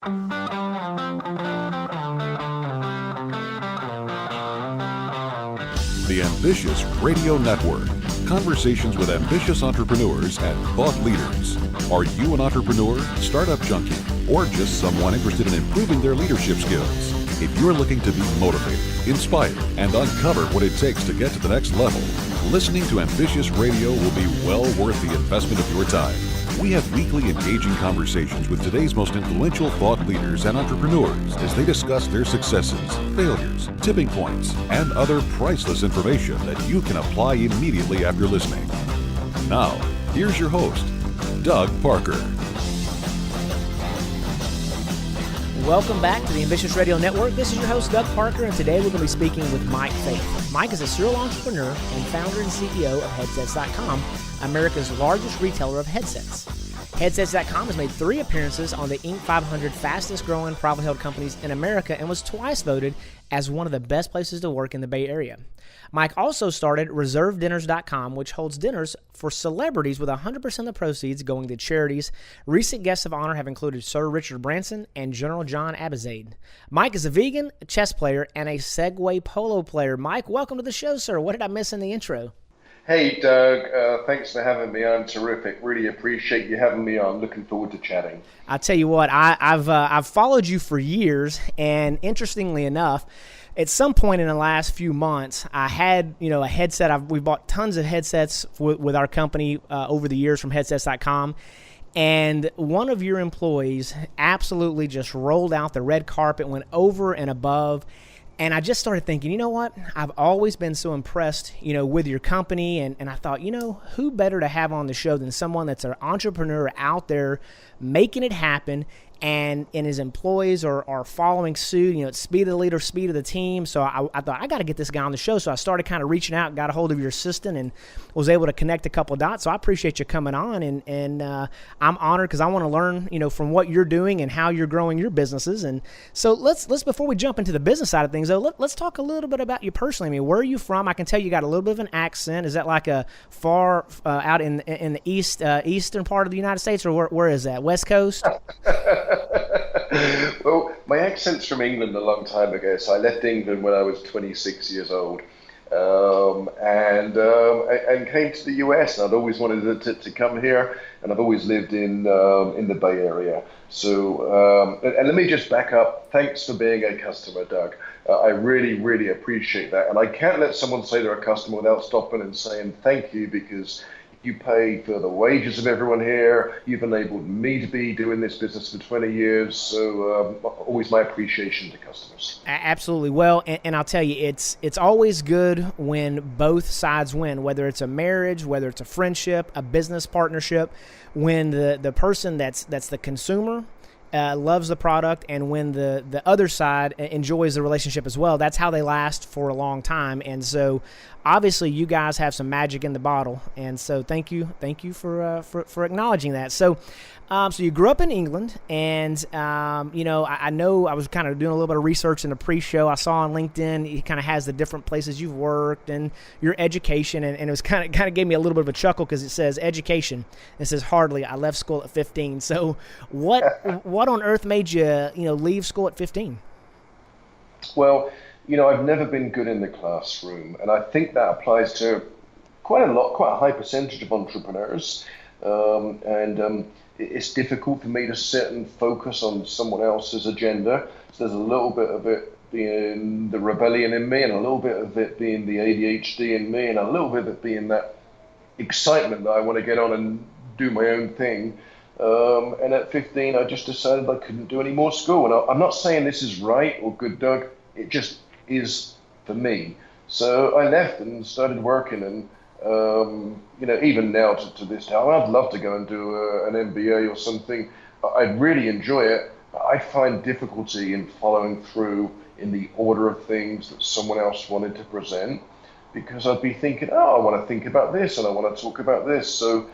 The Ambitious Radio Network. Conversations with ambitious entrepreneurs and thought leaders. Are you an entrepreneur, startup junkie, or just someone interested in improving their leadership skills? If you're looking to be motivated, inspired, and uncover what it takes to get to the next level, listening to Ambitious Radio will be well worth the investment of your time. We have weekly engaging conversations with today's most influential thought leaders and entrepreneurs as they discuss their successes, failures, tipping points, and other priceless information that you can apply immediately after listening. Now, here's your host, Doug Parker. Welcome back to the Ambitious Radio Network. This is your host, Doug Parker, and today we're going to be speaking with Mike Faith. Mike is a serial entrepreneur and founder and CEO of Headsets.com, America's largest retailer of headsets. Headsets.com has made 3 appearances on the Inc. 500 fastest growing privately held companies in America and was twice voted as one of the best places to work in the Bay Area. Mike also started ReserveDinners.com, which holds dinners for celebrities with 100% of the proceeds going to charities. Recent guests of honor have included Sir Richard Branson and General John Abizaid. Mike is a vegan, a chess player, and a Segway polo player. Mike, welcome to the show, sir. What did I miss in the intro? Hey, Doug. Thanks for having me on. Terrific. Really appreciate you having me on. Looking forward to chatting. I tell you what, I've followed you for years, and interestingly enough, at some point in the last few months, I had a headset. We bought tons of headsets with our company over the years from Headsets.com, and one of your employees absolutely just rolled out the red carpet, went over and above. And I just started thinking, you know what? I've always been so impressed, with your company. And I thought, who better to have on the show than someone that's an entrepreneur out there making it happen, and his employees are following suit, speed of the leader, speed of the team. So I thought, I got to get this guy on the show. So I started kind of reaching out, got a hold of your assistant, and was able to connect a couple of dots. So I appreciate you coming on, and I'm honored because I want to learn, from what you're doing and how you're growing your businesses. And so let's before we jump into the business side of things, though, let's talk a little bit about you personally. I mean, where are you from? I can tell you got a little bit of an accent. Is that like a far out in the eastern part of the United States, or where is that? West Coast? Well, my accent's from England a long time ago, so I left England when I was 26 years old, and came to the US. And I'd always wanted to come here, and I've always lived in the Bay Area. So, and let me just back up. Thanks for being a customer, Doug. I really, really appreciate that. And I can't let someone say they're a customer without stopping and saying thank you, because you pay for the wages of everyone here. You've enabled me to be doing this business for 20 years. So always my appreciation to customers. Absolutely. Well, and I'll tell you, it's always good when both sides win, whether it's a marriage, whether it's a friendship, a business partnership, when the person that's the consumer loves the product, and when the other side enjoys the relationship as well. That's how they last for a long time. And so obviously you guys have some magic in the bottle, and so thank you for acknowledging that. So so you grew up in England, and I know I was kind of doing a little bit of research in the pre-show. I saw on LinkedIn it kind of has the different places you've worked and your education, and it was kind of gave me a little bit of a chuckle because it says education. It says hardly. I left school at 15. So what on earth made you leave school at 15? Well, I've never been good in the classroom, and I think that applies to quite a high percentage of entrepreneurs. It's difficult for me to sit and focus on someone else's agenda. So there's a little bit of it being the rebellion in me, and a little bit of it being the ADHD in me, and a little bit of it being that excitement that I want to get on and do my own thing. And at 15, I just decided I couldn't do any more school. And I'm not saying this is right or good, Doug. It just is for me. So I left and started working, and even now to this day, I'd love to go and do an MBA or something. I'd really enjoy it. I find difficulty in following through in the order of things that someone else wanted to present, because I'd be thinking, I want to think about this and I want to talk about this. So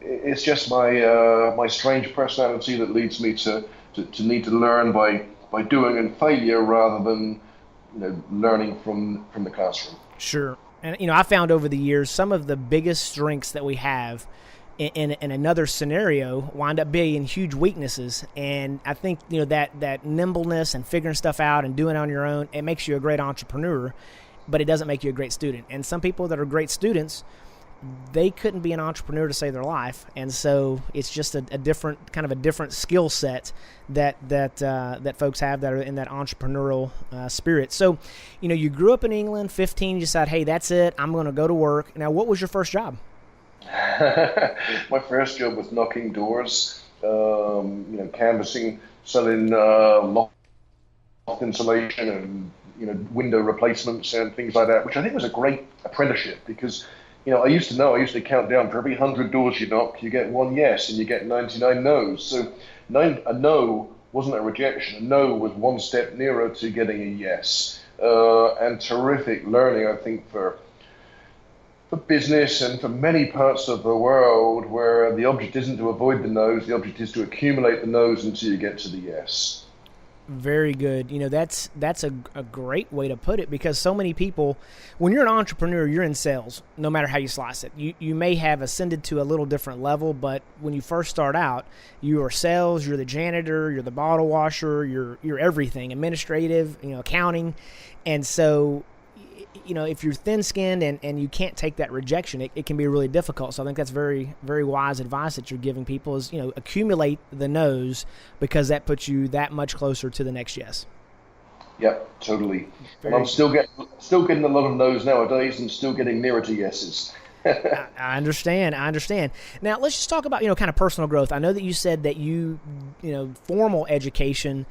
it's just my strange personality that leads me to need to learn by doing and failure rather than learning from the classroom. Sure. And I found over the years some of the biggest strengths that we have in another scenario wind up being huge weaknesses. And I think, that nimbleness and figuring stuff out and doing it on your own, it makes you a great entrepreneur, but it doesn't make you a great student. And some people that are great students, they couldn't be an entrepreneur to save their life, and so it's just a different skill set that folks have that are in that entrepreneurial spirit. So, you grew up in England, 15, you decided, hey, that's it, I'm going to go to work. Now, what was your first job? My first job was knocking doors, canvassing, selling loft insulation and window replacements and things like that, which I think was a great apprenticeship because I used to count down for every 100 doors you knock, you get one yes and you get 99 no's. So a no wasn't a rejection. A no was one step nearer to getting a yes. And terrific learning, I think, for business and for many parts of the world where the object isn't to avoid the no's, the object is to accumulate the no's until you get to the yes. Very good. That's a great way to put it, because so many people, when you're an entrepreneur, you're in sales, no matter how you slice it. You may have ascended to a little different level, but when you first start out, you are sales, you're the janitor, you're the bottle washer, you're everything, administrative, accounting. And so, if you're thin-skinned and you can't take that rejection, it can be really difficult. So I think that's very, very wise advice that you're giving people is, accumulate the no's, because that puts you that much closer to the next yes. Yep, totally. And I'm still getting a lot of no's nowadays and still getting nearer to yeses. I understand. Now, let's just talk about, kind of personal growth. I know that you said that formal education,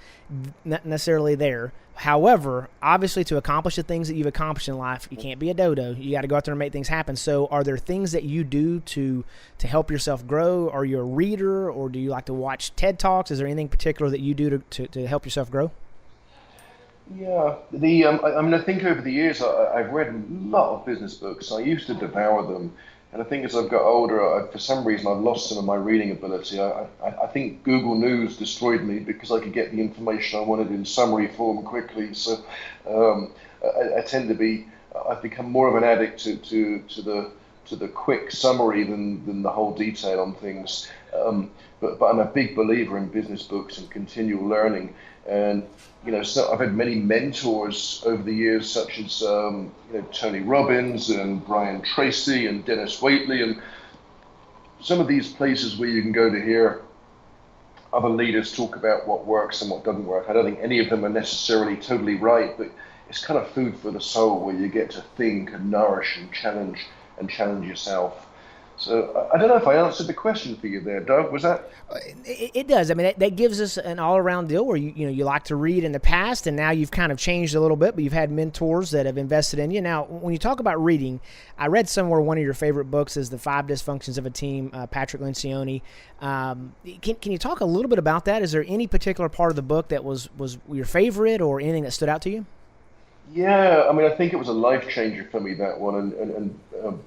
not necessarily there. However, obviously, to accomplish the things that you've accomplished in life, you can't be a dodo. You got to go out there and make things happen. So are there things that you do to help yourself grow? Are you a reader, or do you like to watch TED Talks? Is there anything particular that you do to help yourself grow? Yeah, I think over the years I've read a lot of business books. I used to devour them, and I think as I've got older, for some reason I've lost some of my reading ability. I think Google News destroyed me because I could get the information I wanted in summary form quickly. So I tend to be, I've become more of an addict to the quick summary than the whole detail on things. But I'm a big believer in business books and continual learning. And so I've had many mentors over the years, such as Tony Robbins and Brian Tracy and Dennis Waitley, and some of these places where you can go to hear other leaders talk about what works and what doesn't work. I don't think any of them are necessarily totally right, but it's kind of food for the soul where you get to think and nourish and challenge yourself. So I don't know if I answered the question for you there, Doug. Was that? It does. I mean, that gives us an all-around deal where you like to read in the past, and now you've kind of changed a little bit, but you've had mentors that have invested in you. Now, when you talk about reading, I read somewhere one of your favorite books is The 5 Dysfunctions of a Team, Patrick Lencioni. Can you talk a little bit about that? Is there any particular part of the book that was your favorite, or anything that stood out to you? Yeah, I mean, I think it was a life changer for me, that one, and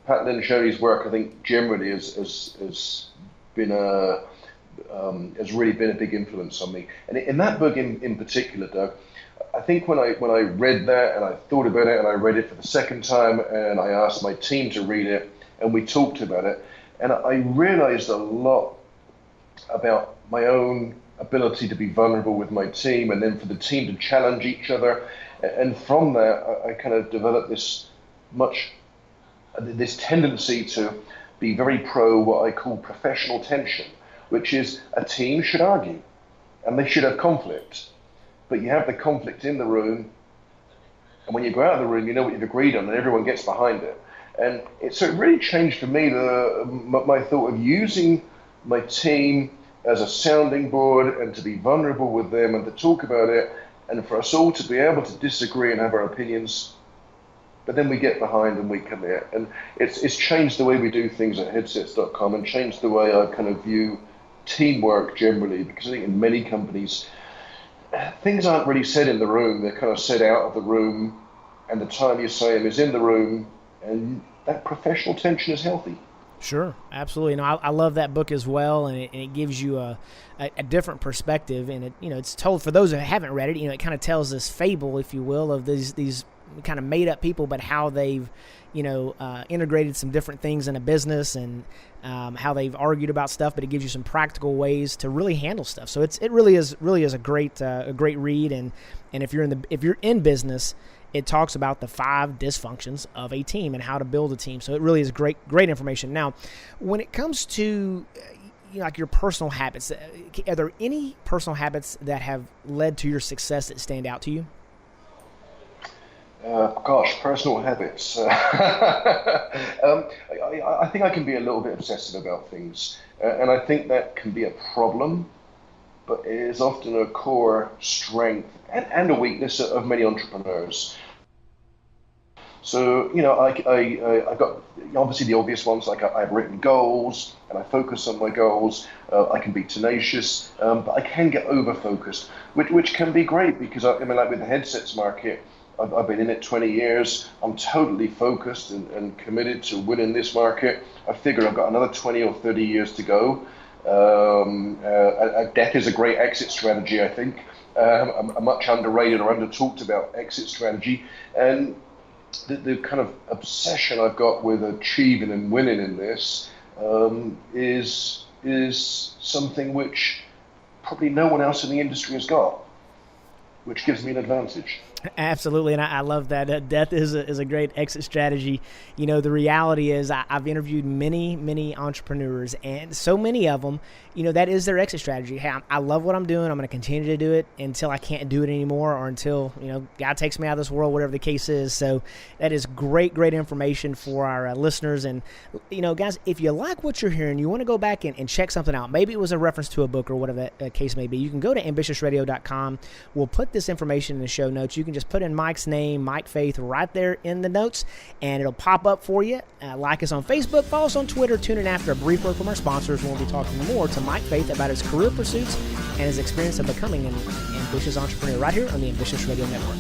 Pat Lencioni's work, I think, generally has really been a big influence on me. And in that book in particular, Doug, I think when I read that and I thought about it and I read it for the second time and I asked my team to read it and we talked about it, and I realized a lot about my own ability to be vulnerable with my team, and then for the team to challenge each other. And from that, I kind of developed this tendency to be very pro what I call professional tension, which is a team should argue and they should have conflict, but you have the conflict in the room, and when you go out of the room, you know what you've agreed on and everyone gets behind it. And so it really changed for me my thought of using my team as a sounding board and to be vulnerable with them and to talk about it, and for us all to be able to disagree and have our opinions, but then we get behind and we commit. And it's changed the way we do things at headsets.com and changed the way I kind of view teamwork generally, because I think in many companies, things aren't really said in the room, they're kind of said out of the room, and the time you say them is in the room, and that professional tension is healthy. Sure, absolutely. No, I love that book as well, and it gives you a different perspective, and it's told, for those who haven't read it, it kind of tells this fable, if you will, of these kind of made up people, but how they've, integrated some different things in a business, and how they've argued about stuff, but it gives you some practical ways to really handle stuff. So it really is a great read. And if you're in business, it talks about the 5 dysfunctions of a team and how to build a team. So it really is great information. Now, when it comes to like your personal habits, are there any personal habits that have led to your success that stand out to you? Personal habits. I think I can be a little bit obsessive about things, and I think that can be a problem, but it is often a core strength and a weakness of many entrepreneurs. So, I got obviously the obvious ones, like I've written goals and I focus on my goals. I can be tenacious, but I can get over-focused, which can be great because, like with the headsets market, I've been in it 20 years. I'm totally focused and committed to winning this market. I figure I've got another 20 or 30 years to go. Debt is a great exit strategy, I think. A much underrated or under-talked about exit strategy. And the kind of obsession I've got with achieving and winning in this is something which probably no one else in the industry has got, which gives me an advantage. Absolutely, and I love that. Death is a great exit strategy. The reality is I've interviewed many entrepreneurs, and so many of them, that is their exit strategy. Hey, I love what I'm doing. I'm going to continue to do it until I can't do it anymore, or until, God takes me out of this world, whatever the case is. So that is great information for our listeners. And, guys, if you like what you're hearing, you want to go back and check something out. Maybe it was a reference to a book or whatever that case may be. You can go to ambitiousradio.com. We'll put this information in the show notes. You can just put in Mike's name, Mike Faith, right there in the notes, and it'll pop up for you. Like us on Facebook, follow us on Twitter. Tune in after a brief word from our sponsors. We'll be talking more to Mike Faith about his career pursuits and his experience of becoming an ambitious entrepreneur right here on the Ambitious Radio Network.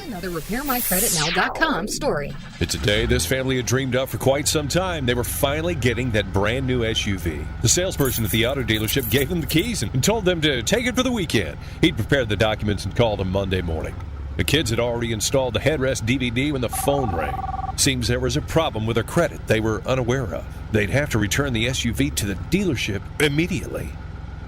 Another RepairMyCreditNow.com story. It's a day this family had dreamed of for quite some time. They were finally getting that brand new SUV. The salesperson at the auto dealership gave them the keys and told them to take it for the weekend. He'd prepared the documents and called them Monday morning. The kids had already installed the headrest DVD when the phone rang. Seems there was a problem with their credit they were unaware of. They'd have to return the SUV to the dealership immediately.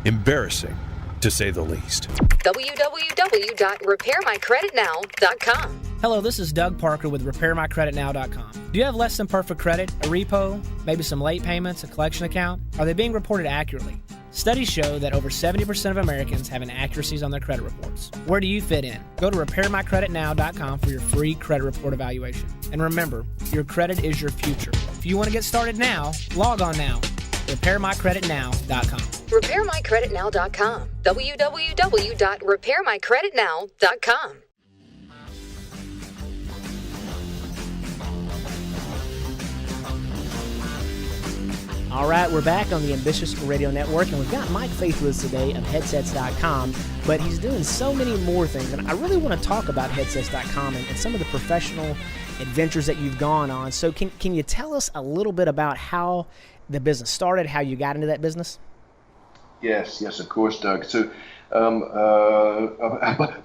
Embarrassing, to say the least. www.repairmycreditnow.com. Hello, this is Doug Parker with RepairMyCreditNow.com. Do you have less than perfect credit, a repo, maybe some late payments, a collection account? Are they being reported accurately? Studies show that over 70% of Americans have inaccuracies on their credit reports. Where do you fit in? Go to RepairMyCreditNow.com for your free credit report evaluation. And remember, your credit is your future. If you want to get started now, log on now. RepairMyCreditNow.com. RepairMyCreditNow.com. www.repairmycreditnow.com. All right, we're back on the Ambitious Radio Network, and we've got Mike Faith with us today of Headsets.com, but he's doing so many more things, and I really want to talk about Headsets.com and some of the professional adventures that you've gone on. So can you tell us a little bit about how the business started, how you got into that business? Yes, of course, Doug. So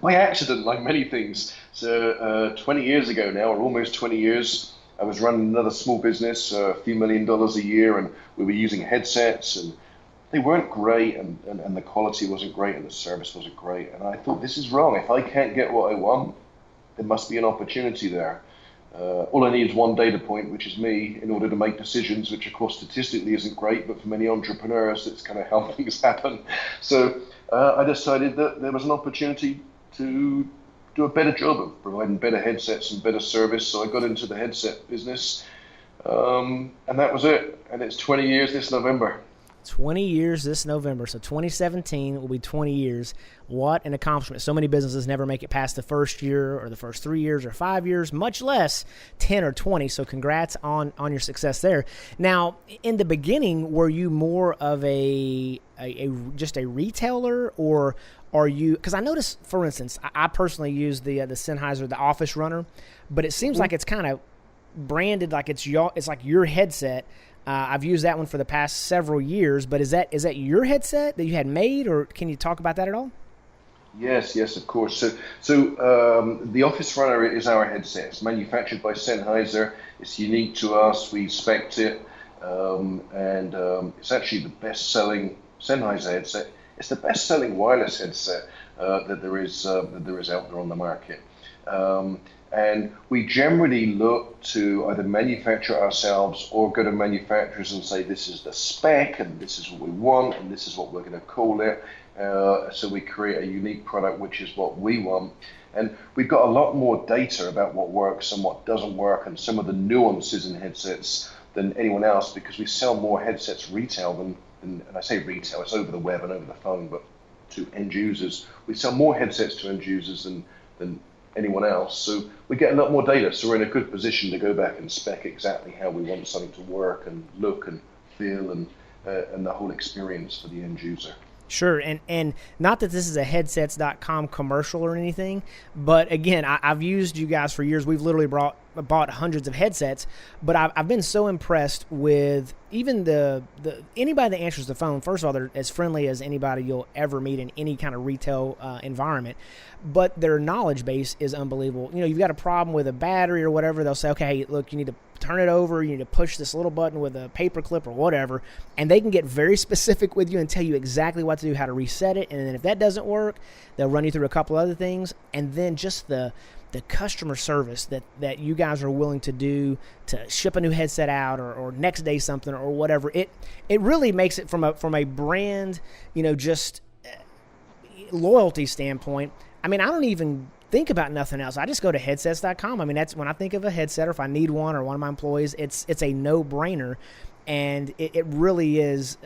by accident, like many things. So 20 years ago now, or almost 20 years, I was running another small business, a few $1 million a year, and we were using headsets, and they weren't great, and the quality wasn't great, and the service wasn't great. And I thought, this is wrong. If I can't get what I want, there must be an opportunity there. All I need is one data point, which is me, in order to make decisions, which of course statistically isn't great, but for many entrepreneurs, it's kind of how things happen. So I decided that there was an opportunity to do a better job of providing better headsets and better service. So I got into the headset business, and that was it. And it's 20 years this November. 20 years this November. So 2017 will be 20 years. What an accomplishment. So many businesses never make it past the first year or the first 3 years or 5 years, much less 10 or 20. So congrats on your success there. Now, in the beginning, were you more of just a retailer, or are you, because I noticed, for instance, I personally use the Sennheiser, the Office Runner, but it seems like it's kind of branded like it's like your headset. I've used that one for the past several years, but is that your headset that you had made, or can you talk about that at all? Yes, yes, of course. The Office Runner is our headset. It's manufactured by Sennheiser. It's unique to us. We spec'd it, and it's actually the best-selling Sennheiser headset. It's the best-selling wireless headset that there is out there on the market. And we generally look to either manufacture ourselves or go to manufacturers and say, this is the spec, and this is what we want, and this is what we're going to call it. So we create a unique product, which is what we want. And we've got a lot more data about what works and what doesn't work, and some of the nuances in headsets than anyone else, because we sell more headsets retail than and I say retail, it's over the web and over the phone, but to end users. We sell more headsets to end users than anyone else. So we get a lot more data. So we're in a good position to go back and spec exactly how we want something to work and look and feel and the whole experience for the end user. Sure, and not that this is a headsets.com commercial or anything, but again, I've used you guys for years. We've literally bought hundreds of headsets, but I've been so impressed with even the anybody that answers the phone. First of all, they're as friendly as anybody you'll ever meet in any kind of retail environment, but their knowledge base is unbelievable. You know, you've got a problem with a battery or whatever, they'll say, okay, hey, look, you need to turn it over, you need to push this little button with a paper clip or whatever, and they can get very specific with you and tell you exactly what to do, how to reset it, and then if that doesn't work, they'll run you through a couple other things, and then just the customer service that you guys are willing to do to ship a new headset out or next day something or whatever, it really makes it from a brand, you know, just loyalty standpoint. I mean, I don't even think about nothing else. I just go to headsets.com. I mean, that's when I think of a headset or if I need one or one of my employees, it's a no-brainer. And it really is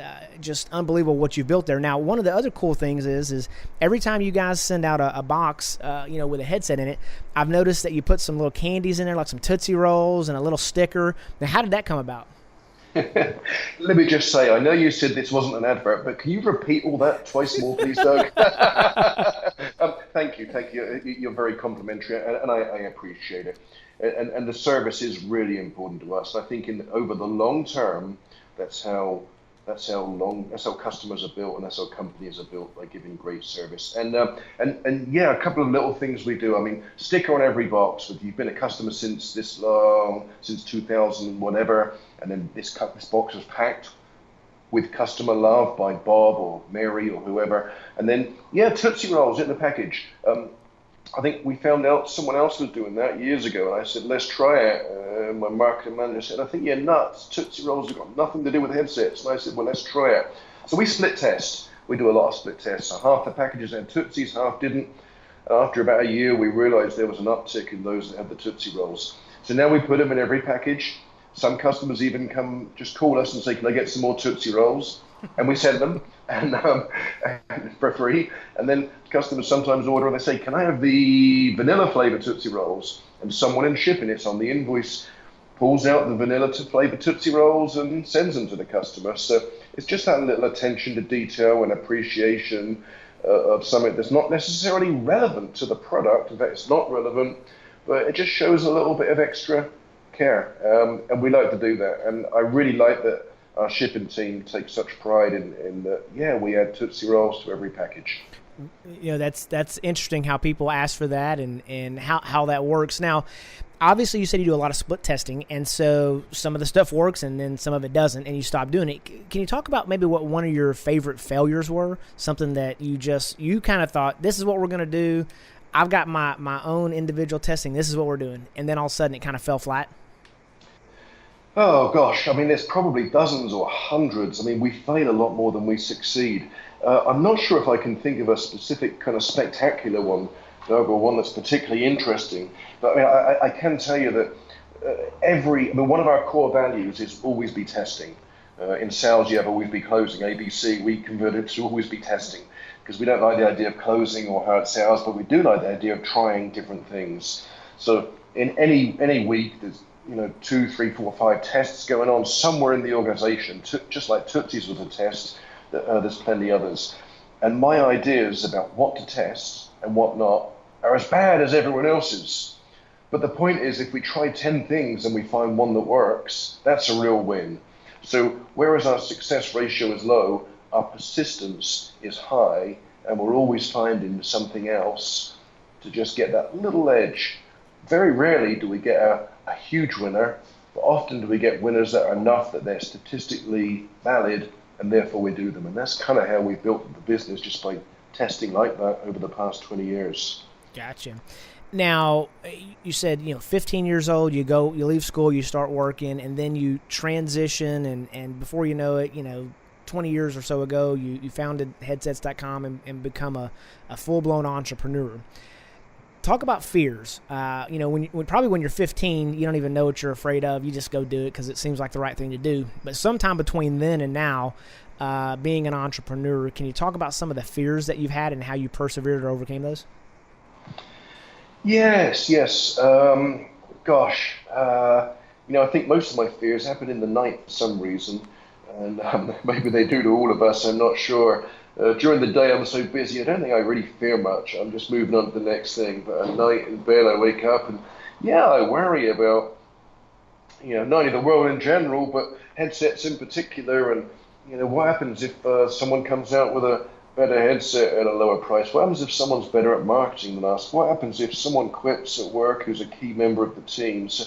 just unbelievable what you've built there. Now, one of the other cool things is every time you guys send out a box, you know, with a headset in it, I've noticed that you put some little candies in there, like some Tootsie Rolls and a little sticker. Now, how did that come about? Let me just say, I know you said this wasn't an advert, but can you repeat all that twice more, please, Doug? Thank you. You're very complimentary, and I appreciate it. And the service is really important to us. I think over the long term, that's how customers are built, and that's how companies are built, by giving great service. And yeah, a couple of little things we do. I mean, sticker on every box. If you've been a customer since this long, since 2000 whatever, and then this box was packed with customer love by Bob or Mary or whoever, and then yeah, Tootsie Rolls in the package. I think we found out someone else was doing that years ago, and I said, let's try it. My marketing manager said, I think you're nuts. Tootsie Rolls have got nothing to do with headsets. And I said, well, let's try it. So we split test. We do a lot of split tests. So half the packages had Tootsies, half didn't. And after about a year, we realized there was an uptick in those that had the Tootsie Rolls. So now we put them in every package. Some customers even just call us and say, can I get some more Tootsie Rolls? And we send them and for free. And then customers sometimes order and they say, can I have the vanilla flavor Tootsie Rolls? And someone in shipping, it's on the invoice, pulls out the vanilla flavor Tootsie Rolls and sends them to the customer. So it's just that little attention to detail and appreciation of something that's not necessarily relevant to the product. In fact, it's not relevant, but it just shows a little bit of extra care. And we like to do that. And I really like that our shipping team takes such pride in that, yeah, we add Tootsie Rolls to every package. You know, that's interesting how people ask for that and how that works. Now, obviously, you said you do a lot of split testing, and so some of the stuff works and then some of it doesn't, and you stop doing it. Can you talk about maybe what one of your favorite failures were? Something that you kind of thought, this is what we're going to do. I've got my own individual testing. This is what we're doing. And then all of a sudden it kind of fell flat. Oh gosh, I mean, there's probably dozens or hundreds. I mean, we fail a lot more than we succeed. I'm not sure if I can think of a specific kind of spectacular one, Doug, or one that's particularly interesting. But I mean, I can tell you that one of our core values is always be testing. In sales, you have always be closing. ABC, we converted to always be testing, because we don't like the idea of closing or hard sales, but we do like the idea of trying different things. So in any week, there's 2, 3, 4, 5 tests going on somewhere in the organization, just like Tootsie's was a test, there's plenty others. And my ideas about what to test and what not are as bad as everyone else's. But the point is, if we try 10 things and we find one that works, that's a real win. So whereas our success ratio is low, our persistence is high, and we're always finding something else to just get that little edge. Very rarely do we get a huge winner, but often do we get winners that are enough that they're statistically valid, and therefore we do them. And that's kind of how we built the business, just by testing like that over the past 20 years. Gotcha. Now, you said, 15 years old, you leave school, you start working, and then you transition, and before you know it, 20 years or so ago, you founded headsets.com and become a full-blown entrepreneur. Talk about fears. When you're 15, you don't even know what you're afraid of. You just go do it because it seems like the right thing to do. But sometime between then and now, being an entrepreneur, can you talk about some of the fears that you've had and how you persevered or overcame those? Yes. I think most of my fears happen in the night for some reason, and maybe they do to all of us, I'm not sure. During the day, I'm so busy, I don't think I really fear much. I'm just moving on to the next thing. But at night in bed, I wake up and, I worry about, not only the world in general, but headsets in particular. And, what happens if someone comes out with a better headset at a lower price? What happens if someone's better at marketing than us? What happens if someone quits at work who's a key member of the team? So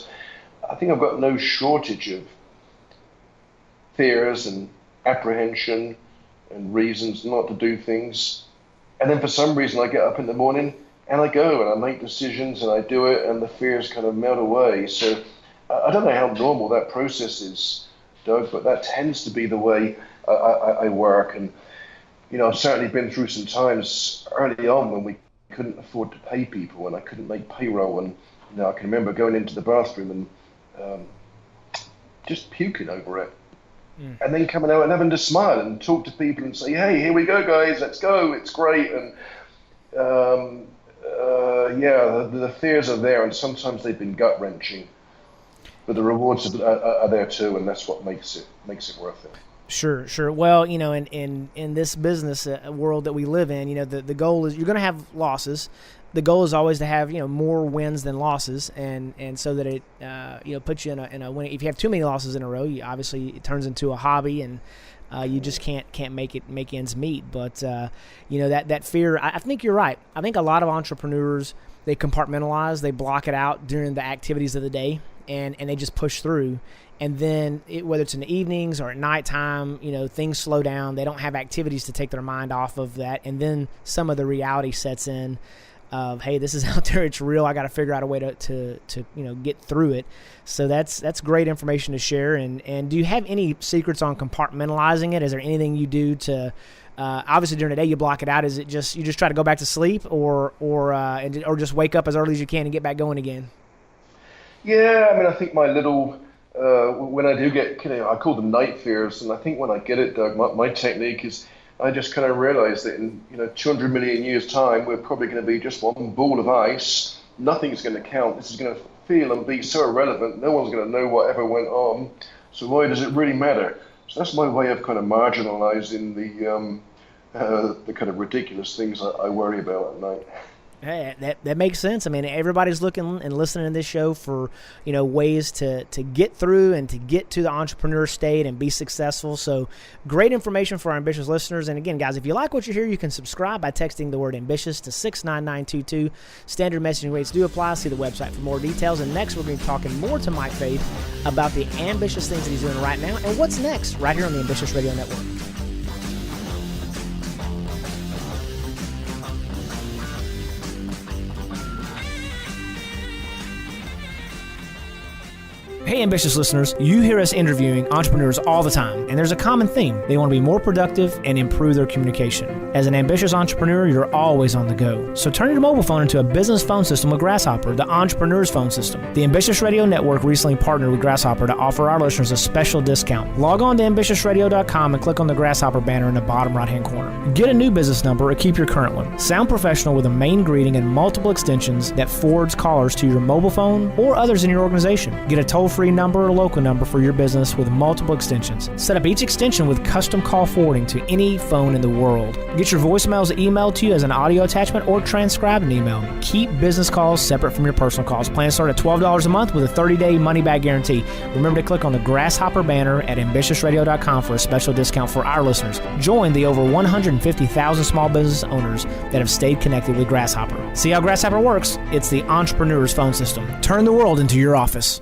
I think I've got no shortage of fears and apprehension and reasons not to do things. And then for some reason I get up in the morning and I go and I make decisions and I do it, and the fears kind of melt away. So I don't know how normal that process is, Doug, but that tends to be the way I work. And I've certainly been through some times early on when we couldn't afford to pay people and I couldn't make payroll, and I can remember going into the bathroom and just puking over it. And then coming out and having to smile and talk to people and say, hey, here we go, guys, let's go, it's great. And the fears are there, and sometimes they've been gut-wrenching. But the rewards are there too, and that's what makes it worth it. Sure. Well, in this business world that we live in, the goal is you're going to have losses. The goal is always to have more wins than losses, and so that it puts you in a win. If you have too many losses in a row, obviously it turns into a hobby, and you just can't make ends meet. But that fear, I think you're right. I think a lot of entrepreneurs, they compartmentalize, they block it out during the activities of the day, and they just push through. And then whether it's in the evenings or at nighttime, things slow down. They don't have activities to take their mind off of that, and then some of the reality sets in. Of, hey, this is out there, it's real, I got to figure out a way to get through it. So that's great information to share. And do you have any secrets on compartmentalizing it? Is there anything you do to obviously during the day you block it out? Is it just you just try to go back to sleep, or just wake up as early as you can and get back going again? Yeah, I think my little when I do get I call them night fears, and I think when I get it, Doug, my technique is I just kind of realized that in 200 million years' time, we're probably going to be just one ball of ice. Nothing's going to count. This is going to feel and be so irrelevant. No one's going to know what ever went on. So why does it really matter? So that's my way of kind of marginalizing the kind of ridiculous things I worry about at night. Hey, that makes sense. Everybody's looking and listening to this show for, ways to get through and to get to the entrepreneur state and be successful. So great information for our ambitious listeners. And again, guys, if you like what you hear, you can subscribe by texting the word ambitious to 69922. Standard messaging rates do apply. See the website for more details. And next, we're going to be talking more to Mike Faith about the ambitious things that he's doing right now and what's next right here on the Ambitious Radio Network. Hey, ambitious listeners, you hear us interviewing entrepreneurs all the time, and there's a common theme. They want to be more productive and improve their communication. As an ambitious entrepreneur, you're always on the go. So turn your mobile phone into a business phone system with Grasshopper, the entrepreneur's phone system. The Ambitious Radio Network recently partnered with Grasshopper to offer our listeners a special discount. Log on to ambitiousradio.com and click on the Grasshopper banner in the bottom right-hand corner. Get a new business number or keep your current one. Sound professional with a main greeting and multiple extensions that forwards callers to your mobile phone or others in your organization. Get a toll-free number or local number for your business with multiple extensions. Set up each extension with custom call forwarding to any phone in the world. Get your voicemails emailed to you as an audio attachment or transcribe an email. Keep business calls separate from your personal calls. Plans start at $12 a month with a 30-day money-back guarantee. Remember to click on the Grasshopper banner at ambitiousradio.com for a special discount for our listeners. Join the over 150,000 small business owners that have stayed connected with Grasshopper. See how Grasshopper works? It's the entrepreneur's phone system. Turn the world into your office.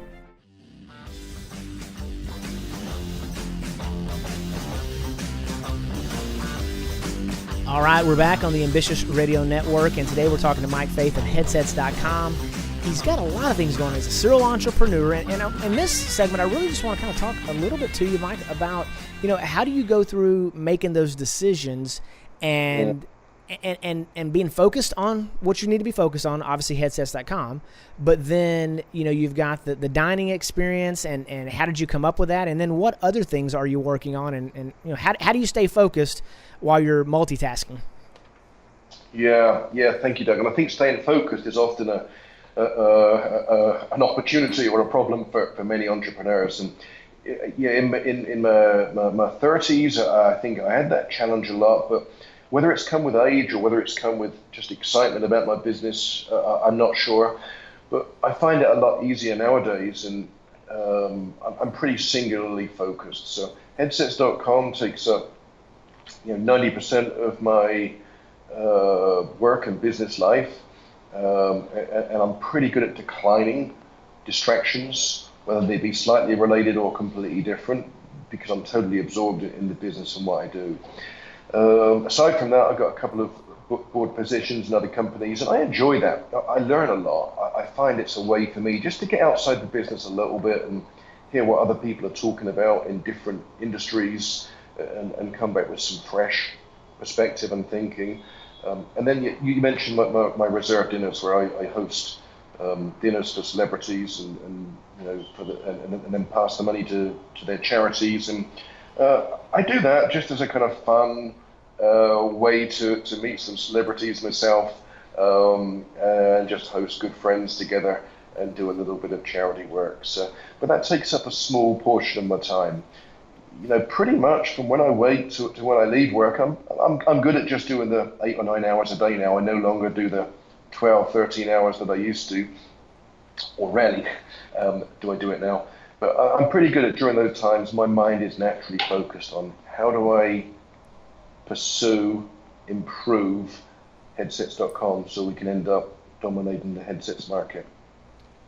All right, we're back on the Ambitious Radio Network, and today we're talking to Mike Faith of Headsets.com. He's got a lot of things going on. He's a serial entrepreneur, and in this segment, I really just want to kind of talk a little bit to you, Mike, about, how do you go through making those decisions and being focused on what you need to be focused on, obviously Headsets.com, but then, you've got the dining experience, and how did you come up with that? And then what other things are you working on, and how do you stay focused while you're multitasking? Yeah, thank you, Doug. And I think staying focused is often an opportunity or a problem for many entrepreneurs. And in my 30s, I think I had that challenge a lot, but whether it's come with age or whether it's come with just excitement about my business, I'm not sure. But I find it a lot easier nowadays, and I'm pretty singularly focused. So Headsets.com takes up 90% of my work and business life, and I'm pretty good at declining distractions, whether they be slightly related or completely different, because I'm totally absorbed in the business and what I do. Aside from that, I've got a couple of board positions in other companies, and I enjoy that. I learn a lot. I find it's a way for me just to get outside the business a little bit and hear what other people are talking about in different industries, and come back with some fresh perspective and thinking. And then you mentioned my reserve dinners, where I host dinners for celebrities and then pass the money to their charities. And I do that just as a kind of fun way to meet some celebrities myself, and just host good friends together and do a little bit of charity work. So, but that takes up a small portion of my time. Pretty much from when I wake to when I leave work, I'm good at just doing the 8 or 9 hours a day now. I no longer do the 12, 13 hours that I used to, or rarely do I do it now. But I'm pretty good at, during those times, my mind is naturally focused on how do I pursue, improve Headsets.com so we can end up dominating the headsets market.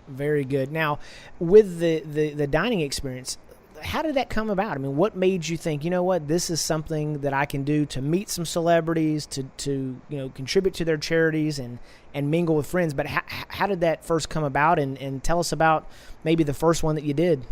Very good. Now, with the dining experience, how did that come about? I mean, what made you think, this is something that I can do to meet some celebrities, to contribute to their charities and mingle with friends? But how did that first come about? And tell us about maybe the first one that you did.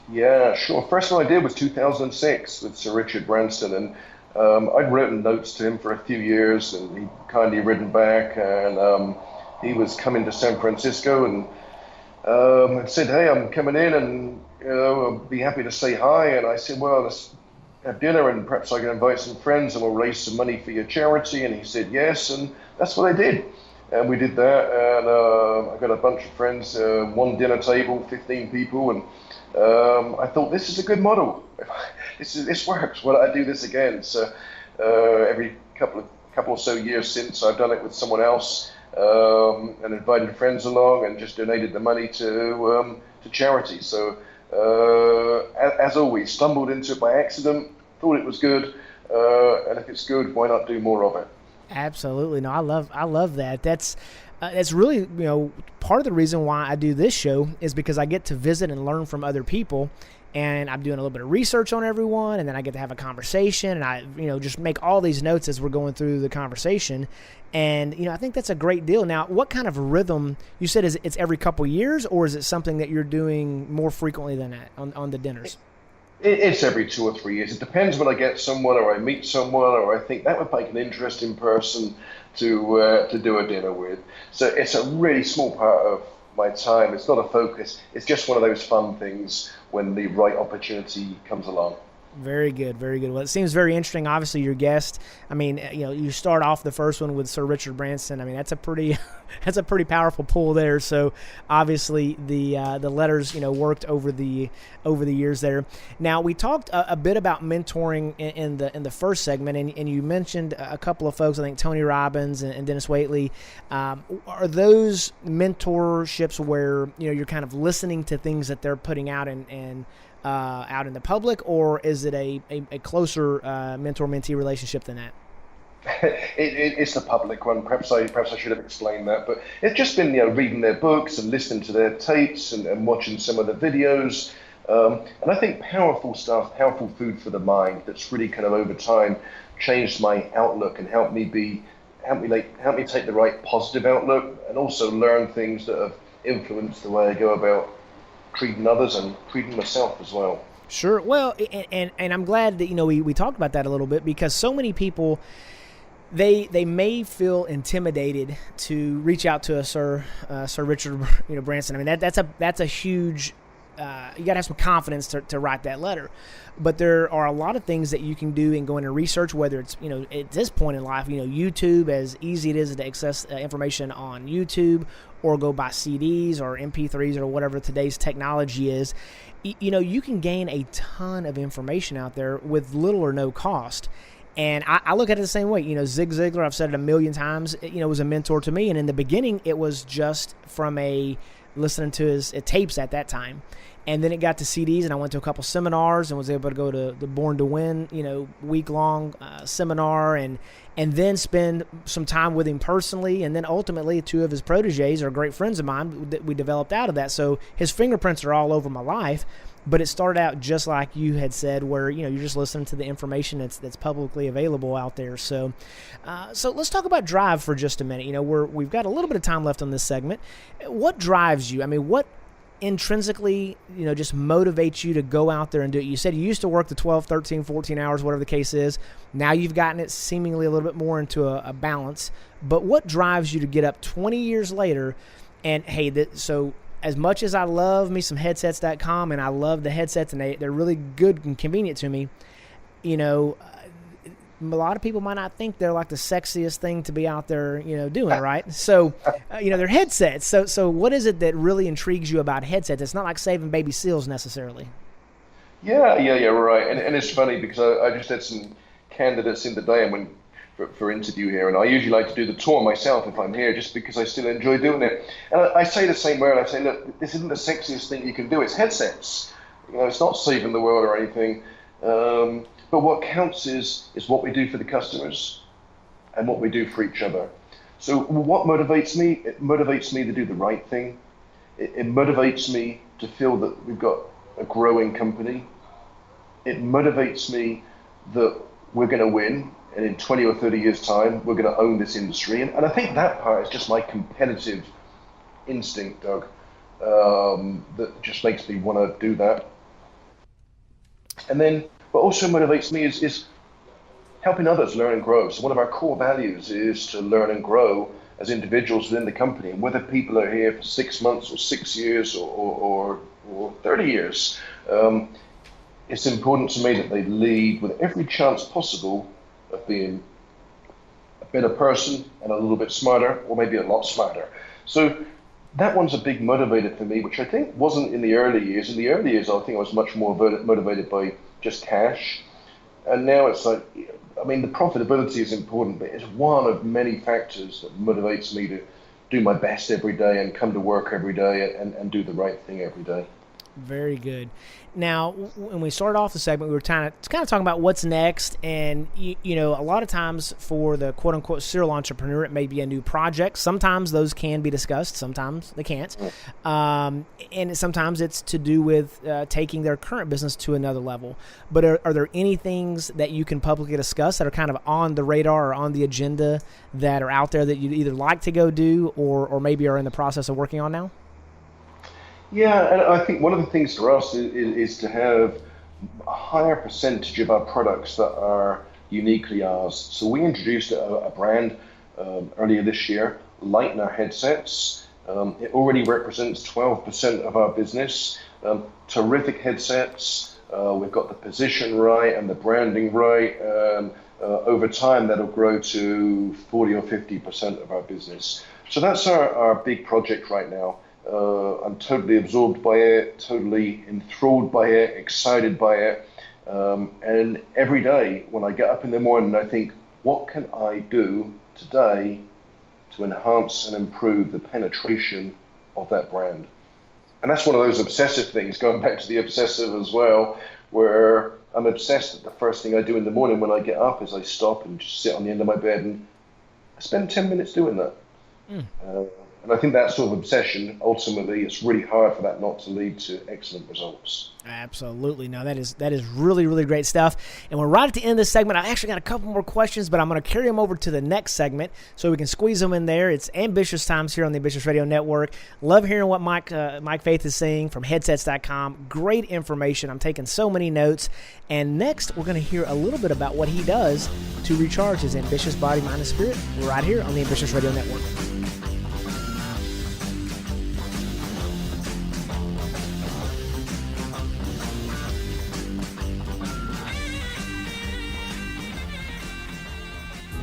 Yeah, sure. First one I did was 2006 with Sir Richard Branson, and I'd written notes to him for a few years, and he'd kindly written back, and he was coming to San Francisco, and said, "Hey, I'm coming in, and I'll be happy to say hi." And I said, "Well, let's have dinner, and perhaps I can invite some friends, and we'll raise some money for your charity." And he said yes, and that's what I did. And we did that, and I got a bunch of friends, one dinner table, 15 people, and I thought, this is a good model. This works. Why don't I do this again? So every couple or so years since, I've done it with someone else, and invited friends along, and just donated the money to charity. So as always, stumbled into it by accident, thought it was good, and if it's good, why not do more of it? Absolutely. No, I love that. That's really, part of the reason why I do this show is because I get to visit and learn from other people, and I'm doing a little bit of research on everyone, and then I get to have a conversation, and I, just make all these notes as we're going through the conversation. And, I think that's a great deal. Now, what kind of rhythm, you said it's every couple years, or is it something that you're doing more frequently than that on the dinners? It's every 2 or 3 years. It depends when I get someone, or I meet someone, or I think that would make an interesting person to do a dinner with. So it's a really small part of my time. It's not a focus. It's just one of those fun things when the right opportunity comes along. Very good, very good. Well, it seems very interesting. Obviously, your guest. I mean, you start off the first one with Sir Richard Branson. I mean, that's a pretty, that's a pretty powerful pull there. So, obviously, the letters, worked over the years there. Now, we talked a bit about mentoring in the first segment, and you mentioned a couple of folks. I think Tony Robbins and Dennis Waitley. Are those mentorships where you're kind of listening to things that they're putting out and out in the public, or is it a closer mentor-mentee relationship than that? It's the public one. Perhaps I should have explained that, but it's just been reading their books and listening to their tapes and watching some of the videos, and I think powerful stuff, powerful food for the mind. That's really kind of over time changed my outlook and helped me take the right positive outlook, and also learn things that have influenced the way I go about treating others and treating myself as well. Sure. Well, and I'm glad that we talked about that a little bit, because so many people they may feel intimidated to reach out to a Sir Richard Branson. I mean, that's a huge. You got to have some confidence to write that letter. But there are a lot of things that you can do and go into research, whether it's, at this point in life, YouTube, as easy it is to access information on YouTube, or go buy CDs or MP3s or whatever today's technology is. You can gain a ton of information out there with little or no cost. And I look at it the same way. Zig Ziglar, I've said it a million times, was a mentor to me. And in the beginning, it was just from listening to his tapes at that time. And then it got to CDs, and I went to a couple seminars and was able to go to the Born to Win, week-long seminar, and then spend some time with him personally. And then ultimately, two of his proteges are great friends of mine that we developed out of that. So his fingerprints are all over my life. But it started out just like you had said, where you're just listening to the information that's publicly available out there. So let's talk about drive for just a minute. We've got a little bit of time left on this segment. What drives you? I mean, what intrinsically just motivates you to go out there and do it? You said you used to work the 12, 13, 14 hours, whatever the case is. Now you've gotten it seemingly a little bit more into a balance. But what drives you to get up 20 years later and, hey, so as much as I love me some headsets.com, and I love the headsets, and they're really good and convenient to me, a lot of people might not think they're like the sexiest thing to be out there, doing, right? So, they're headsets. So what is it that really intrigues you about headsets? It's not like saving baby seals necessarily. Yeah, right. And it's funny because I just had some candidates in today and went for interview here, and I usually like to do the tour myself if I'm here, just because I still enjoy doing it. And I say the same word. I say, look, this isn't the sexiest thing you can do. It's headsets. It's not saving the world or anything. But what counts is what we do for the customers and what we do for each other. So what motivates me? It motivates me to do the right thing. It motivates me to feel that we've got a growing company. It motivates me that we're going to win, and in 20 or 30 years' time, we're going to own this industry. And I think that part is just my competitive instinct, Doug, that just makes me want to do that. And then what also motivates me is helping others learn and grow. So one of our core values is to learn and grow as individuals within the company. And whether people are here for 6 months or 6 years or 30 years, it's important to me that they lead with every chance possible of being a better person and a little bit smarter, or maybe a lot smarter. So that one's a big motivator for me, which I think wasn't in the early years. In the early years, I think I was much more motivated by just cash. And now it's like, I mean, the profitability is important, but it's one of many factors that motivates me to do my best every day and come to work every day and do the right thing every day. Very good. Now, when we started off the segment, we were kind of talking about what's next, and a lot of times for the quote unquote serial entrepreneur, it may be a new project. Sometimes those can be discussed, sometimes they can't, and sometimes it's to do with taking their current business to another level. But are there any things that you can publicly discuss that are kind of on the radar or on the agenda that are out there that you'd either like to go do or maybe are in the process of working on now? Yeah, and I think one of the things for us is to have a higher percentage of our products that are uniquely ours. So we introduced a brand earlier this year, Lightner headsets. It already represents 12% of our business. Terrific headsets, we've got the position right and the branding right. Over time, that'll grow to 40 or 50% of our business. So that's our big project right now. I'm totally absorbed by it, totally enthralled by it, excited by it. And every day when I get up in the morning, I think, what can I do today to enhance and improve the penetration of that brand? And that's one of those obsessive things, going back to the obsessive as well, where I'm obsessed that the first thing I do in the morning when I get up is I stop and just sit on the end of my bed and I spend 10 minutes doing that. And I think that sort of obsession, ultimately, it's really hard for that not to lead to excellent results. Absolutely. No, that is really, really great stuff. And we're right at the end of this segment. I actually got a couple more questions, but I'm going to carry them over to the next segment so we can squeeze them in there. It's Ambitious Times here on the Ambitious Radio Network. Love hearing what Mike Faith is saying from headsets.com. Great information. I'm taking so many notes. And next, we're going to hear a little bit about what he does to recharge his ambitious body, mind, and spirit. We're right here on the Ambitious Radio Network.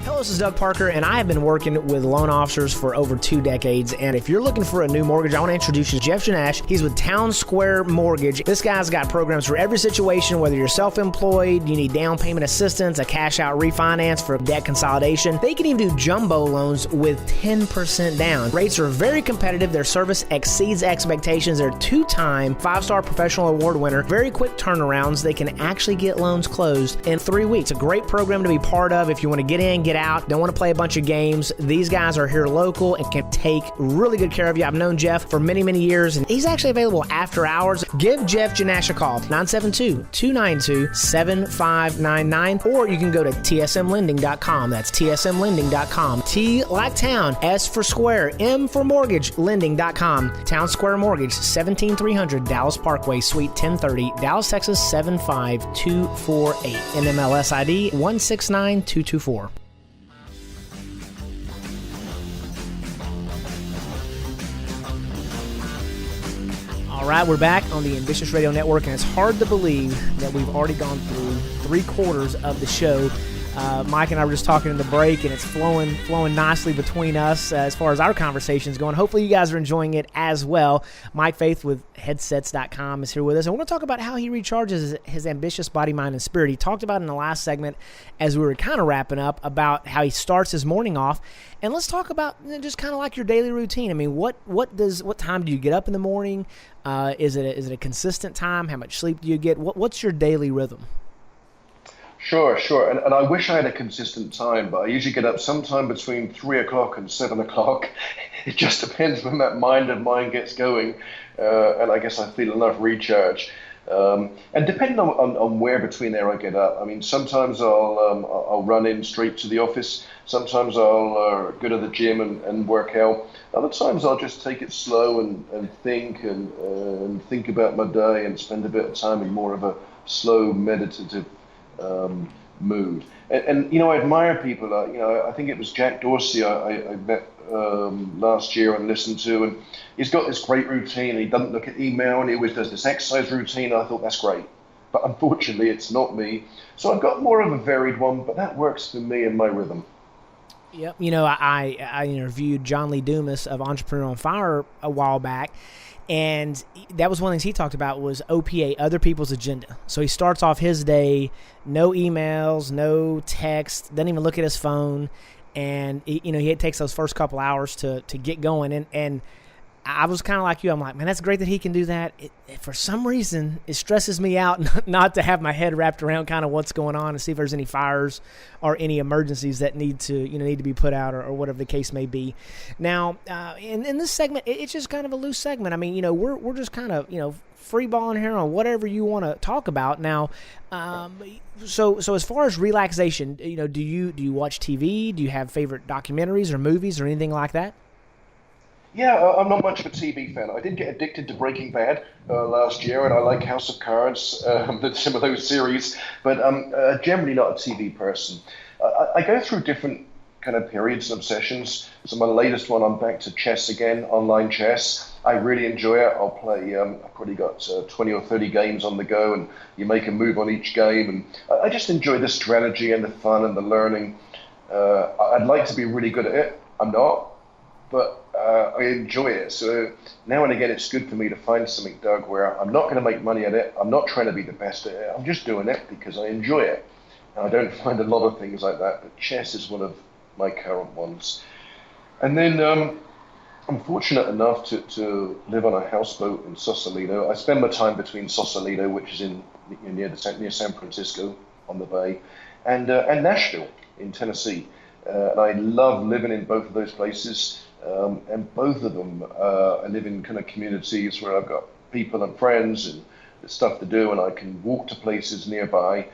Hello, this is Doug Parker, and I have been working with loan officers for over 2 decades. And if you're looking for a new mortgage, I want to introduce you to Jeff Janash. He's with Town Square Mortgage. This guy's got programs for every situation, whether you're self-employed, you need down payment assistance, a cash-out refinance for debt consolidation. They can even do jumbo loans with 10% down. Rates are very competitive. Their service exceeds expectations. They're 2-time 5-star professional award winner. Very quick turnarounds. They can actually get loans closed in 3 weeks. A great program to be part of if you want to get in, get out, don't want to play a bunch of games. These guys are here local and can take really good care of you. I've known Jeff for many, many years, and he's actually available after hours. Give Jeff Janash a call, 972-292-7599, or you can go to tsmlending.com. That's tsmlending.com. T like town, S for square, M for mortgage, lending.com. Town Square Mortgage, 17300 Dallas Parkway, Suite 1030, Dallas, Texas, 75248. NMLS ID 169224. All right, we're back on the Ambitious Radio Network, and it's hard to believe that we've already gone through 3/4 of the show. Mike and I were just talking in the break, and it's flowing nicely between us as far as our conversation's going. Hopefully you guys are enjoying it as well. Mike Faith with headsets.com is here with us, and we're going to talk about how he recharges his ambitious body, mind, and spirit. He talked about in the last segment, as we were kind of wrapping up, about how he starts his morning off. And let's talk about just kind of like your daily routine. I mean, what time do you get up in the morning? Is it a consistent time? How much sleep do you get? What's your daily rhythm? Sure. And I wish I had a consistent time, but I usually get up sometime between 3 o'clock and 7 o'clock. It just depends when that mind of mine gets going, and I guess I feel enough recharge. And depending on where between there I get up, I mean, sometimes I'll run in straight to the office. Sometimes I'll go to the gym and work out. Other times I'll just take it slow and think about my day and spend a bit of time in more of a slow meditative mood. And I admire people. I think it was Jack Dorsey I met last year and listened to, and he's got this great routine. He doesn't look at email, and he always does this exercise routine. I thought that's great, but unfortunately it's not me. So I've got more of a varied one, but that works for me and my rhythm. Yep. I interviewed John Lee Dumas of Entrepreneur on Fire a while back, and that was one of the things he talked about was OPA, other people's agenda. So he starts off his day, no emails, no text, doesn't even look at his phone, and he takes those first couple hours to get going. And I was kind of like you. I'm like, man, that's great that he can do that. For some reason, it stresses me out not to have my head wrapped around kind of what's going on and see if there's any fires or any emergencies that need to be put out or whatever the case may be. Now, in this segment, it's just kind of a loose segment. I mean, we're just kind of free balling here on whatever you want to talk about. Now, so as far as relaxation, do you watch TV? Do you have favorite documentaries or movies or anything like that? Yeah, I'm not much of a TV fan. I did get addicted to Breaking Bad last year, and I like House of Cards, some of those series, but I'm generally not a TV person. I go through different kind of periods and obsessions. So my latest one, I'm back to chess again, online chess. I really enjoy it. I'll play, I've probably got 20 or 30 games on the go, and you make a move on each game. And I just enjoy the strategy and the fun and the learning. I'd like to be really good at it. I'm not, but I enjoy it. So now and again, it's good for me to find something, Doug, where I'm not going to make money at it. I'm not trying to be the best at it. I'm just doing it because I enjoy it. And I don't find a lot of things like that, but chess is one of my current ones. And then I'm fortunate enough to live on a houseboat in Sausalito. I spend my time between Sausalito, which is near San Francisco on the bay, and Nashville in Tennessee. And I love living in both of those places. And both of them, I live in kind of communities where I've got people and friends and stuff to do, and I can walk to places nearby.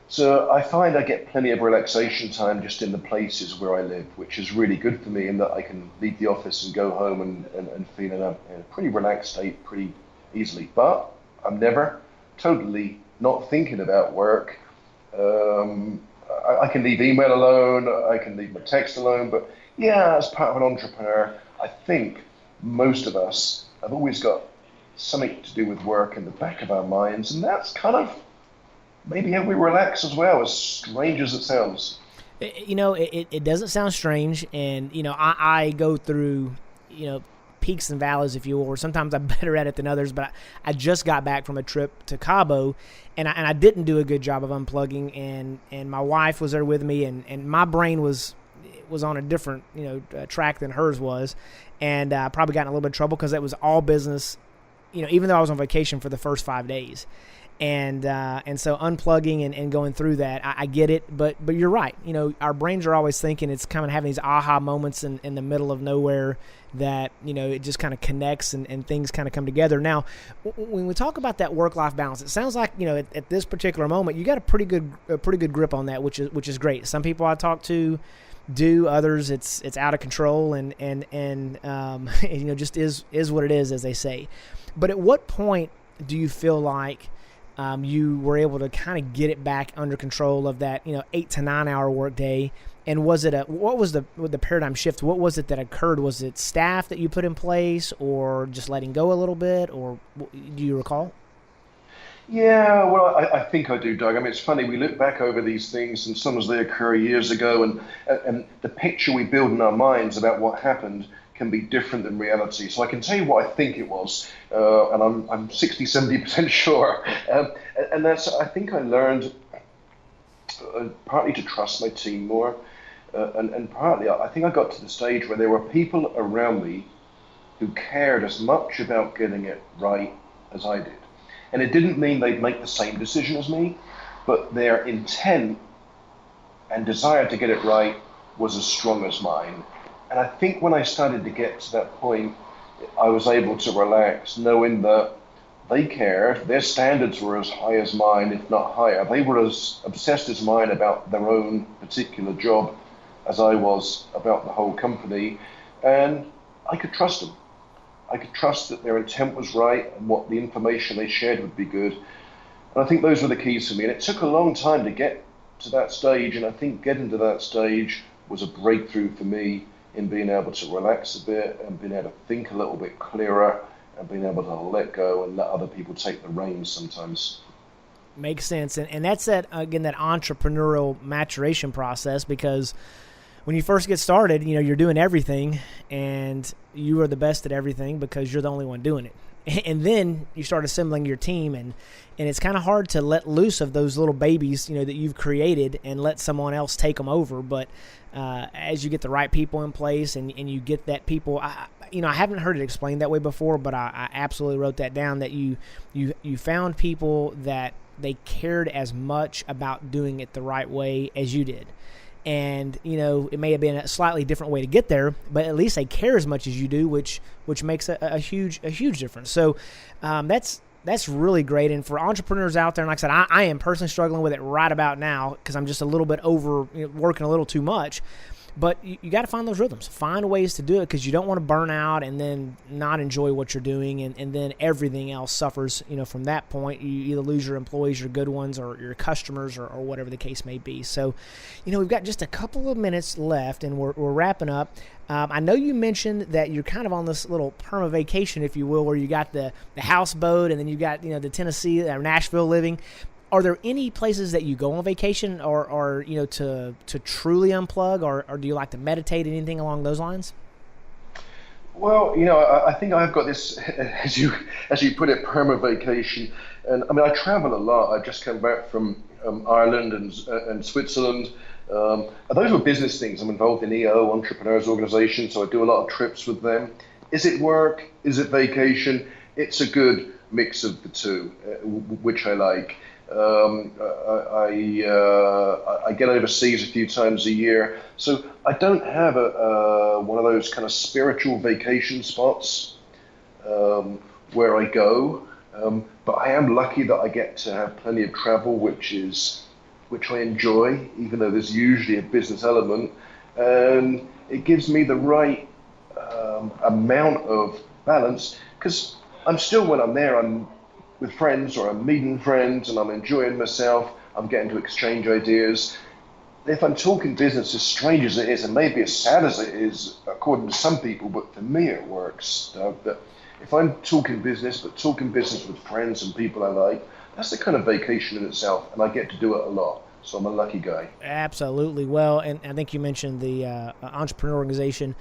So I find I get plenty of relaxation time just in the places where I live, which is really good for me in that I can leave the office and go home and feel in a pretty relaxed state pretty easily. But I'm never totally not thinking about work. I can leave email alone, I can leave my text alone, but yeah, as part of an entrepreneur, I think most of us have always got something to do with work in the back of our minds, and that's kind of maybe how we relax as well, as strange as it sounds. It doesn't sound strange, and I go through peaks and valleys, if you will, or sometimes I'm better at it than others. But I just got back from a trip to Cabo, and I didn't do a good job of unplugging, and my wife was there with me, and my brain was on a different track than hers was, and I probably got in a little bit of trouble because it was all business, even though I was on vacation for the first 5 days. And so unplugging and going through that, I get it, but you're right. Our brains are always thinking. It's kind of having these aha moments in the middle of nowhere that, it just kind of connects and things kind of come together. Now, when we talk about that work-life balance, it sounds like, at this particular moment, you got a pretty good grip on that, which is great. Some people I talk to do, others it's out of control and just is what it is, as they say. But at what point do you feel like you were able to kind of get it back under control of that 8 to 9 hour work day? And what was the paradigm shift? What was it that occurred? Was it staff that you put in place, or just letting go a little bit, or do you recall? Yeah, well, I think I do, Doug. I mean, it's funny, we look back over these things, and sometimes they occur years ago, and the picture we build in our minds about what happened can be different than reality. So I can tell you what I think it was, and I'm 60, 70% sure. And that's, I think I learned partly to trust my team more, and partly I think I got to the stage where there were people around me who cared as much about getting it right as I did. And it didn't mean they'd make the same decision as me, but their intent and desire to get it right was as strong as mine. And I think when I started to get to that point, I was able to relax, knowing that they cared. Their standards were as high as mine, if not higher. They were as obsessed as mine about their own particular job as I was about the whole company. And I could trust them. I could trust that their intent was right and what the information they shared would be good. And I think those were the keys for me. And it took a long time to get to that stage. And I think getting to that stage was a breakthrough for me in being able to relax a bit and being able to think a little bit clearer and being able to let go and let other people take the reins sometimes. Makes sense. And that's that entrepreneurial maturation process, because when you first get started, you're doing everything and you are the best at everything because you're the only one doing it. And then you start assembling your team, and it's kind of hard to let loose of those little babies, that you've created and let someone else take them over. But as you get the right people in place and you get that people, I haven't heard it explained that way before, but I absolutely wrote that down, that you found people that they cared as much about doing it the right way as you did. And, it may have been a slightly different way to get there, but at least they care as much as you do, which makes a huge difference. So that's really great. And for entrepreneurs out there, and like I said, I am personally struggling with it right about now because I'm just a little bit over, working a little too much. But you got to find those rhythms. Find ways to do it, because you don't want to burn out and then not enjoy what you're doing, and then everything else suffers, from that point. You either lose your employees, your good ones, or your customers, or whatever the case may be. So, we've got just a couple of minutes left, and we're wrapping up. I know you mentioned that you're kind of on this little perma vacation, if you will, where you got the houseboat, and then you got, the Tennessee or Nashville living. Are there any places that you go on vacation or to truly unplug, or do you like to meditate, anything along those lines? Well, I think I've got this, as you put it, perma vacation. And I mean, I travel a lot. I just came back from Ireland and Switzerland. Those were business things. I'm involved in EO, Entrepreneurs Organization, so I do a lot of trips with them. Is it work? Is it vacation? It's a good mix of the two, which I like. I get overseas a few times a year, so I don't have one of those kind of spiritual vacation spots where I go, but I am lucky that I get to have plenty of travel, which I enjoy, even though there's usually a business element, and it gives me the right amount of balance, because I'm still, when I'm there, I'm with friends, or I'm meeting friends, and I'm enjoying myself. I'm getting to exchange ideas. If I'm talking business, as strange as it is, and maybe as sad as it is, according to some people, but for me it works, Doug, that if I'm talking business, but talking business with friends and people I like, that's the kind of vacation in itself, and I get to do it a lot. So I'm a lucky guy. Absolutely. Well, and I think you mentioned the Entrepreneur Organization.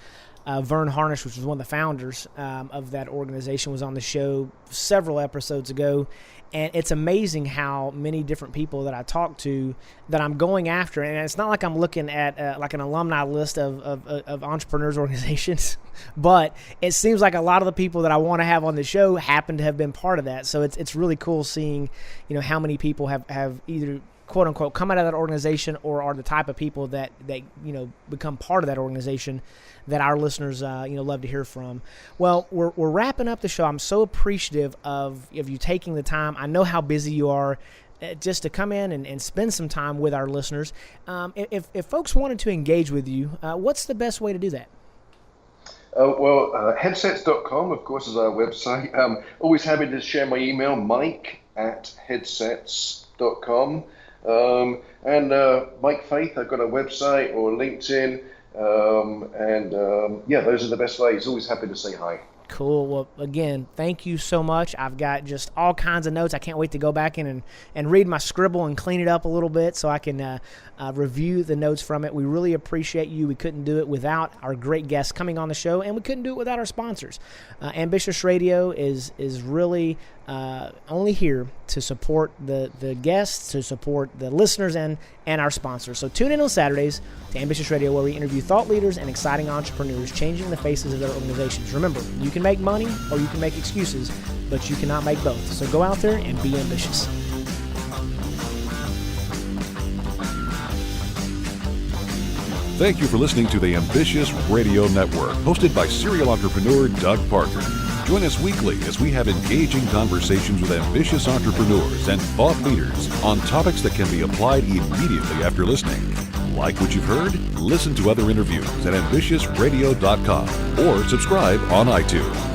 Vern Harnish, which was one of the founders of that organization, was on the show several episodes ago. And it's amazing how many different people that I talk to that I'm going after. And it's not like I'm looking at like an alumni list of entrepreneurs organizations, but it seems like a lot of the people that I want to have on the show happen to have been part of that. So it's really cool seeing, how many people have either quote unquote come out of that organization, or are the type of people that become part of that organization that our listeners love to hear from. Well, we're wrapping up the show. I'm so appreciative of you taking the time. I know how busy you are, just to come in and spend some time with our listeners. If folks wanted to engage with you, what's the best way to do that? Headsets.com, of course, is our website. Always happy to share my email, mike@headsets.com. And Mike Faith, I've got a website or LinkedIn. Those are the best ways. Always happy to say hi. Cool. Well, again, thank you so much. I've got just all kinds of notes. I can't wait to go back in and read my scribble and clean it up a little bit so I can review the notes from it. We really appreciate you. We couldn't do it without our great guests coming on the show, and we couldn't do it without our sponsors. Ambitious Radio is really only here to support the guests, to support the listeners, and our sponsors. So tune in on Saturdays to Ambitious Radio, where we interview thought leaders and exciting entrepreneurs changing the faces of their organizations. Remember, you can make money or you can make excuses, but you cannot make both. So go out there and be ambitious. Thank you for listening to the Ambitious Radio Network, hosted by serial entrepreneur Doug Parker. Join us weekly as we have engaging conversations with ambitious entrepreneurs and thought leaders on topics that can be applied immediately after listening. Like what you've heard? Listen to other interviews at ambitiousradio.com or subscribe on iTunes.